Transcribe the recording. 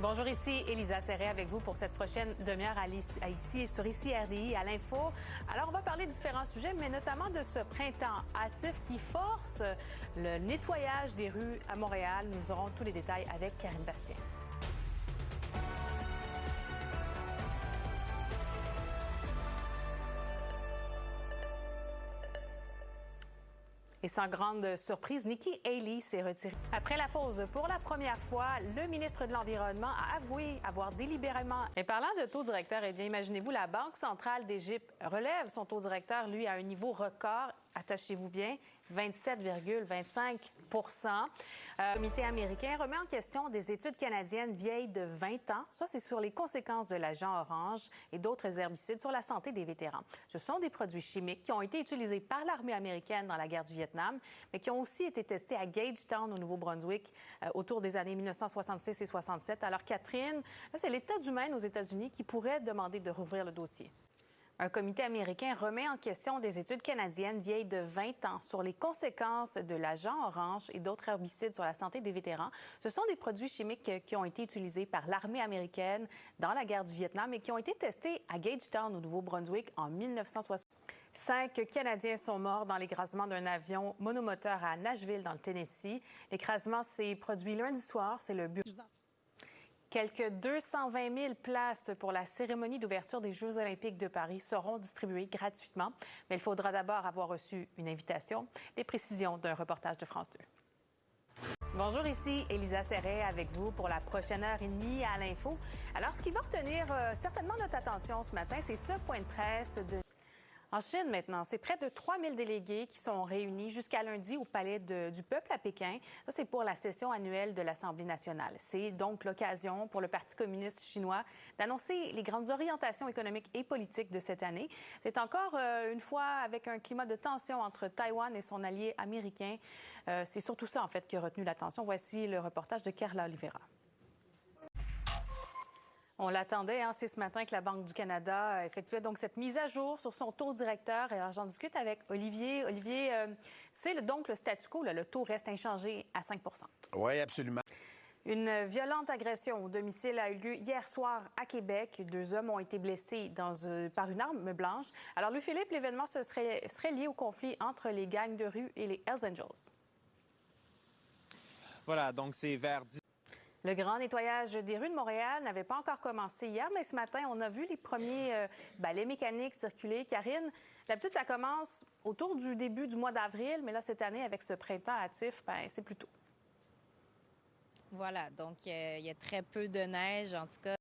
Bonjour, ici Élisa Serret avec vous pour cette prochaine demi-heure sur Ici RDI à l'Info. Alors, on va parler de différents sujets, mais notamment de ce printemps hâtif qui force le nettoyage des rues à Montréal. Nous aurons tous les détails avec Karine Bastien. Et sans grande surprise, Nikki Haley s'est retirée. Après la pause, pour la première fois, le ministre de l'Environnement a avoué avoir délibérément... Et parlant de taux directeur, eh bien, imaginez-vous, la Banque centrale d'Égypte relève son taux directeur, lui, à un niveau record. Attachez-vous bien, 27,25 Le comité américain remet en question des études canadiennes vieilles de 20 ans. Ça, c'est sur les conséquences de l'agent orange et d'autres herbicides sur la santé des vétérans. Ce sont des produits chimiques qui ont été utilisés par l'armée américaine dans la guerre du Vietnam, mais qui ont aussi été testés à Gagetown, au Nouveau-Brunswick, autour des années 1966 et 67. Alors, Catherine, c'est l'État du Maine aux États-Unis qui pourrait demander de rouvrir le dossier. Un comité américain remet en question des études canadiennes vieilles de 20 ans sur les conséquences de l'agent orange et d'autres herbicides sur la santé des vétérans. Ce sont des produits chimiques qui ont été utilisés par l'armée américaine dans la guerre du Vietnam et qui ont été testés à Gagetown, au Nouveau-Brunswick, en 1960. 5 Canadiens sont morts dans l'écrasement d'un avion monomoteur à Nashville, dans le Tennessee. L'écrasement s'est produit lundi soir. C'est le but. Quelques 220 000 places pour la cérémonie d'ouverture des Jeux olympiques de Paris seront distribuées gratuitement. Mais il faudra d'abord avoir reçu une invitation. Les précisions d'un reportage de France 2. Bonjour, ici Élisa Serret avec vous pour la prochaine heure et demie à l'Info. Alors, ce qui va retenir certainement notre attention ce matin, c'est ce point de presse de... En Chine, maintenant, c'est près de 3 000 délégués qui sont réunis jusqu'à lundi au Palais du Peuple à Pékin. Ça, c'est pour la session annuelle de l'Assemblée nationale. C'est donc l'occasion pour le Parti communiste chinois d'annoncer les grandes orientations économiques et politiques de cette année. C'est encore une fois avec un climat de tension entre Taïwan et son allié américain. C'est surtout ça, en fait, qui a retenu l'attention. Voici le reportage de Carla Oliveira. On l'attendait, c'est ce matin que la Banque du Canada effectuait donc cette mise à jour sur son taux directeur. Et alors, j'en discute avec Olivier. Olivier, c'est donc le statu quo, là, le taux reste inchangé à 5 Oui, absolument. Une violente agression au domicile a eu lieu hier soir à Québec. 2 hommes ont été blessés par une arme blanche. Alors, Louis-Philippe, l'événement serait lié au conflit entre les gangs de rue et les Hells Angels. Voilà, donc c'est vers 10... Le grand nettoyage des rues de Montréal n'avait pas encore commencé hier, mais ce matin, on a vu les premiers balais mécaniques circuler. Karine, d'habitude, ça commence autour du début du mois d'avril, mais là, cette année, avec ce printemps hâtif, c'est plus tôt. Voilà, donc il y a très peu de neige, en tout cas.